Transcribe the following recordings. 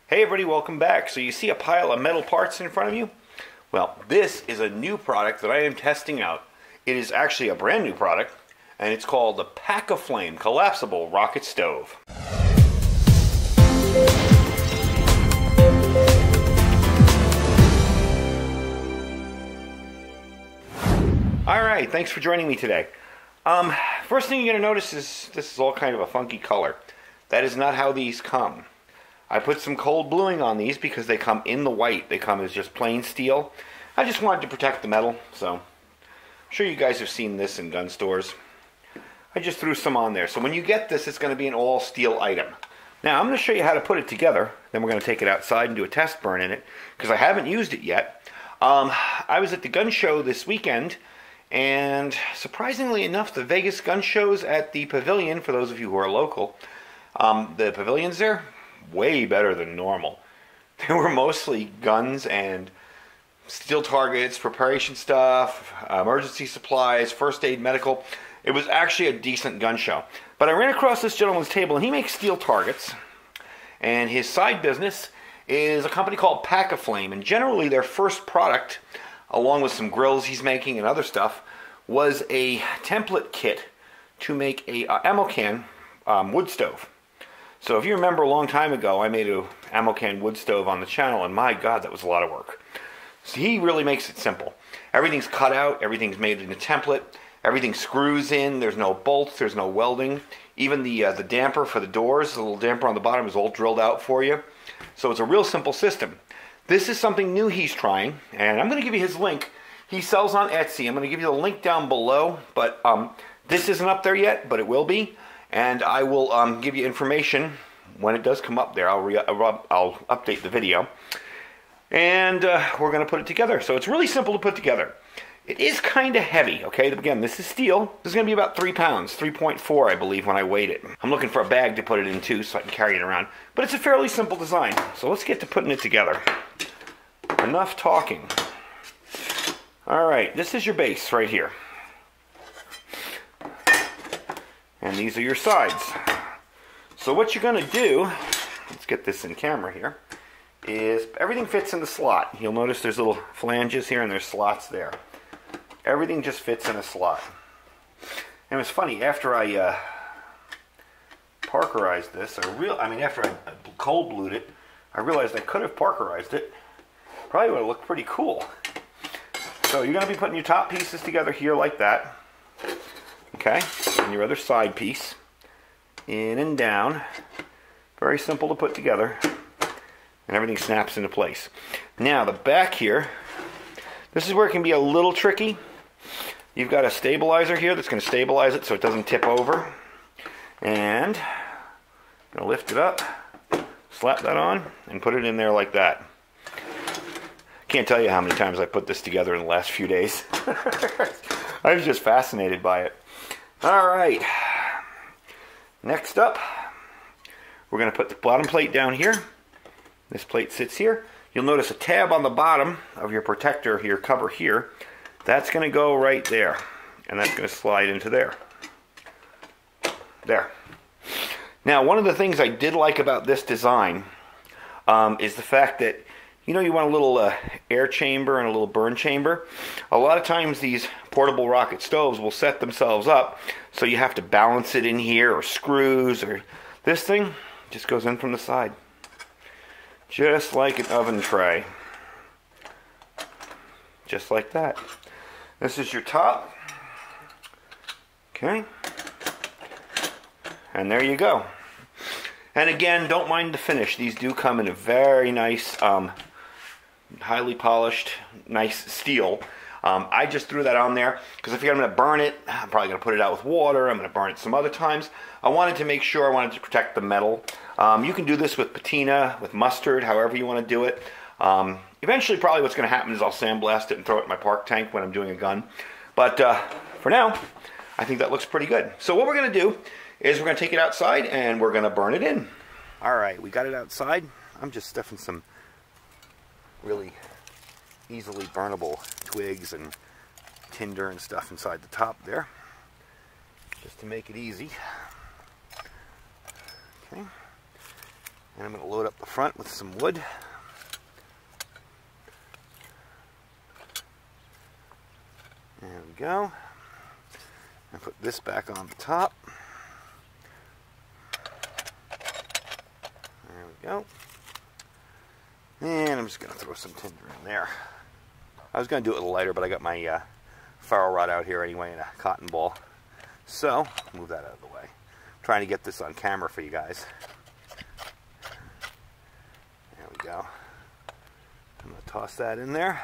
Hey everybody, welcome back. So you see a pile of metal parts in front of you? Well, this is a new product that I am testing out. It is actually a brand new product, and it's called the PackAFlame Collapsible Rocket Stove. Alright, thanks for joining me today. First thing you're going to notice is this is all kind of a funky color. That is not how these come. I put some cold bluing on these because they come in the white. They come as just plain steel. I just wanted to protect the metal, so I'm sure you guys have seen this in gun stores. I just threw some on there. So when you get this, it's going to be an all steel item. Now I'm going to show you how to put it together. Then we're going to take it outside and do a test burn in it because I haven't used it yet. I was at the gun show this weekend, and surprisingly enough, the Vegas gun shows at the pavilion, for those of you who are local, the pavilions there, way better than normal. They were mostly guns and steel targets, preparation stuff, emergency supplies, first aid, medical. It was actually a decent gun show. But I ran across this gentleman's table, and he makes steel targets. And his side business is a company called PackAFlame. And generally their first product, along with some grills he's making and other stuff, was a template kit to make a ammo can wood stove. So if you remember a long time ago, I made a ammo can wood stove on the channel, and my God, that was a lot of work. So he really makes it simple. Everything's cut out, everything's made in a template, everything screws in, there's no bolts, there's no welding. Even the damper for the doors, the little damper on the bottom is all drilled out for you. So it's a real simple system. This is something new he's trying, and I'm going to give you his link. He sells on Etsy. I'm going to give you the link down below, but this isn't up there yet, but it will be. And I will give you information when it does come up there. I'll update the video. And we're going to put it together. So it's really simple to put together. It is kind of heavy, okay? Again, this is steel. This is going to be about 3 pounds, 3.4 I believe when I weighed it. I'm looking for a bag to put it in too so I can carry it around. But it's a fairly simple design. So let's get to putting it together. Enough talking. Alright, this is your base right here. And these are your sides. So what you're going to do, let's get this in camera here, is everything fits in the slot. You'll notice there's little flanges here and there's slots there. Everything just fits in a slot. And it's funny, after I parkerized this, after I cold blued it, I realized I could have parkerized it. Probably would have looked pretty cool. So you're going to be putting your top pieces together here like that. Okay, and your other side piece, in and down. Very simple to put together, and everything snaps into place. Now the back here, this is where it can be a little tricky. You've got a stabilizer here that's going to stabilize it so it doesn't tip over. And I'm going to lift it up, slap that on, and put it in there like that. Can't tell you how many times I put this together in the last few days. I was just fascinated by it. Alright, next up, we're going to put the bottom plate down here. This plate sits here. You'll notice a tab on the bottom of your protector, your cover here. That's going to go right there, and that's going to slide into there. There. Now, one of the things I did like about this design is the fact that, you know, you want a little air chamber and a little burn chamber. A lot of times these portable rocket stoves will set themselves up so you have to balance it in here, or screws, or this thing just goes in from the side. Just like an oven tray. Just like that. This is your top. Okay. And there you go. And again, don't mind the finish. These do come in a very nice highly polished, nice steel. I just threw that on there because I figured I'm going to burn it. I'm probably going to put it out with water. I'm going to burn it some other times. I wanted to protect the metal. You can do this with patina, with mustard, however you want to do it. Eventually, probably what's going to happen is I'll sandblast it and throw it in my park tank when I'm doing a gun. But for now, I think that looks pretty good. So what we're going to do is we're going to take it outside and we're going to burn it in. Alright, we got it outside. I'm just stuffing some really easily burnable twigs and tinder and stuff inside the top there, just to make it easy. Okay. And I'm going to load up the front with some wood. There we go. And put this back on the top. There we go. And I'm just going to throw some tinder in there. I was going to do it a little lighter, but I got my ferro rod out here anyway in a cotton ball. So, move that out of the way. I'm trying to get this on camera for you guys. There we go. I'm going to toss that in there.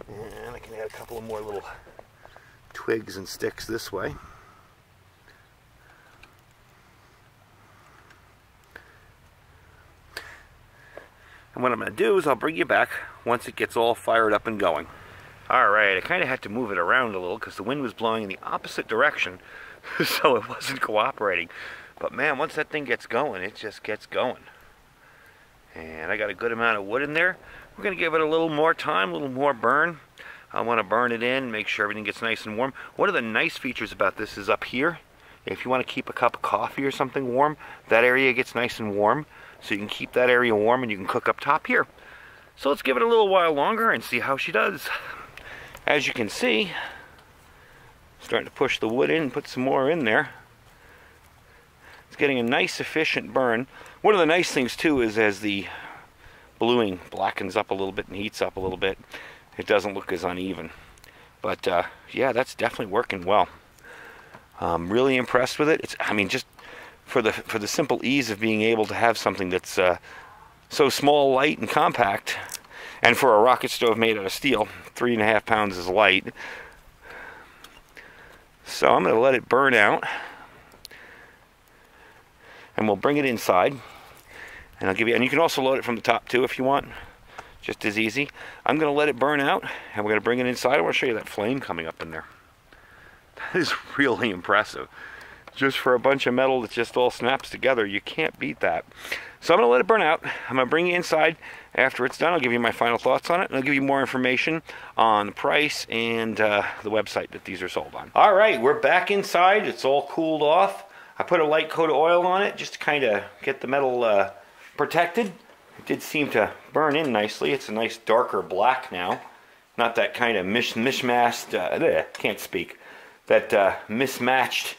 And I can add a couple of more little twigs and sticks this way. And what I'm going to do is I'll bring you back once it gets all fired up and going. Alright, I kind of had to move it around a little because the wind was blowing in the opposite direction, so it wasn't cooperating. But man, once that thing gets going, it just gets going. And I got a good amount of wood in there. We're going to give it a little more time, a little more burn. I want to burn it in, make sure everything gets nice and warm. One of the nice features about this is up here. If you want to keep a cup of coffee or something warm, that area gets nice and warm. So you can keep that area warm and you can cook up top here. So let's give it a little while longer and see how she does. As you can see, starting to push the wood in and put some more in there. It's getting a nice efficient burn. One of the nice things too is as the bluing blackens up a little bit and heats up a little bit, it doesn't look as uneven. But yeah, that's definitely working well. I'm really impressed with it. I mean, just for the simple ease of being able to have something that's so small, light, and compact, and for a rocket stove made out of steel, 3.5 pounds is light. So I'm going to let it burn out, and we'll bring it inside. And I'll give you, and you can also load it from the top too if you want. Just as easy. I'm going to let it burn out, and we're going to bring it inside. I want to show you that flame coming up in there. That is really impressive. Just for a bunch of metal that just all snaps together, you can't beat that. So I'm going to let it burn out. I'm going to bring it inside. After it's done, I'll give you my final thoughts on it, and I'll give you more information on the price and the website that these are sold on. All right, we're back inside. It's all cooled off. I put a light coat of oil on it just to kind of get the metal protected. It did seem to burn in nicely. It's a nice darker black now. Not that kind of mismatched, can't speak, that mismatched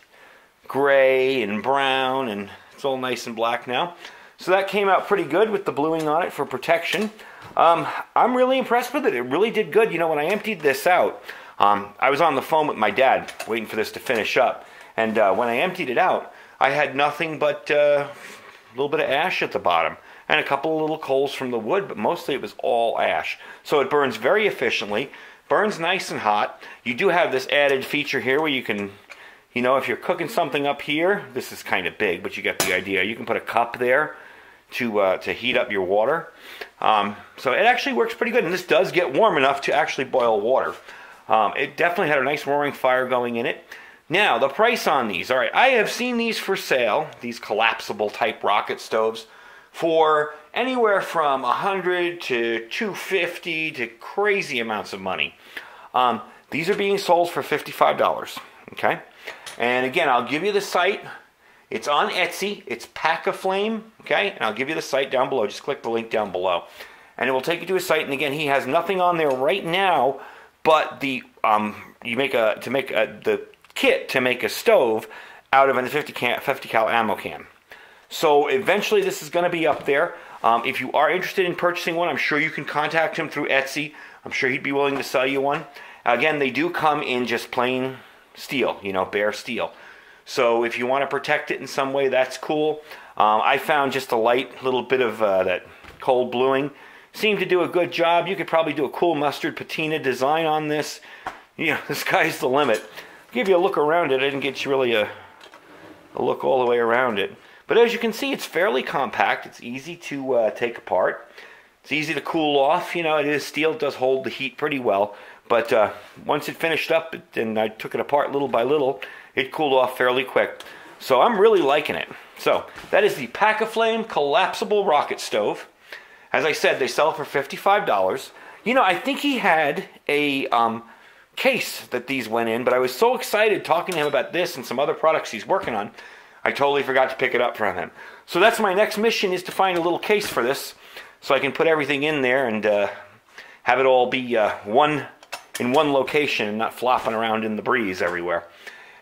gray and brown, and it's all nice and black now. So that came out pretty good with the bluing on it for protection. I'm really impressed with it. It really did good. You know, when I emptied this out, I was on the phone with my dad waiting for this to finish up. And when I emptied it out, I had nothing but a little bit of ash at the bottom and a couple of little coals from the wood, but mostly it was all ash. So it burns very efficiently, burns nice and hot. You do have this added feature here where you can, you know, if you're cooking something up here, this is kind of big, but you get the idea. You can put a cup there to heat up your water. So it actually works pretty good, and this does get warm enough to actually boil water. It definitely had a nice roaring fire going in it. Now, the price on these. All right, I have seen these for sale, these collapsible type rocket stoves, for anywhere from $100 to $250 to crazy amounts of money. These are being sold for $55, okay? And again, I'll give you the site. It's on Etsy. It's PackAFlame, okay? And I'll give you the site down below. Just click the link down below. And it will take you to his site. And again, he has nothing on there right now but the the kit to make a stove out of a 50 cal ammo can. So eventually this is going to be up there. If you are interested in purchasing one, I'm sure you can contact him through Etsy. I'm sure he'd be willing to sell you one. Again, they do come in just plain steel, you know, bare steel. So if you want to protect it in some way, that's cool. I found just a light little bit of that cold bluing. Seemed to do a good job. You could probably do a cool mustard patina design on this. You know, the sky's the limit. I'll give you a look around it. I didn't get you really a look all the way around it. But as you can see, it's fairly compact. It's easy to take apart. It's easy to cool off. You know, it is steel. It does hold the heat pretty well. But once it finished up and I took it apart little by little, it cooled off fairly quick. So I'm really liking it. So that is the PackAFlame collapsible rocket stove. As I said, they sell for $55. You know, I think he had a case that these went in, but I was so excited talking to him about this and some other products he's working on, I totally forgot to pick it up from him. So that's my next mission, is to find a little case for this so I can put everything in there and have it all be in one location and not flopping around in the breeze everywhere.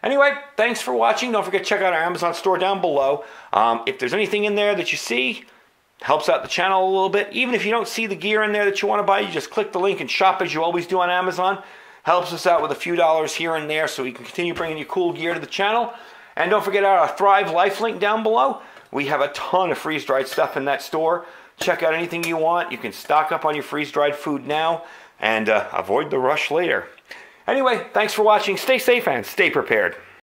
Anyway, thanks for watching. Don't forget to check out our Amazon store down below. If there's anything in there that you see, helps out the channel a little bit. Even if you don't see the gear in there that you want to buy, you just click the link and shop as you always do on Amazon. Helps us out with a few dollars here and there so we can continue bringing you cool gear to the channel. And don't forget our Thrive Life link down below. We have a ton of freeze-dried stuff in that store. Check out anything you want. You can stock up on your freeze-dried food now and avoid the rush later. Anyway, thanks for watching. Stay safe and stay prepared.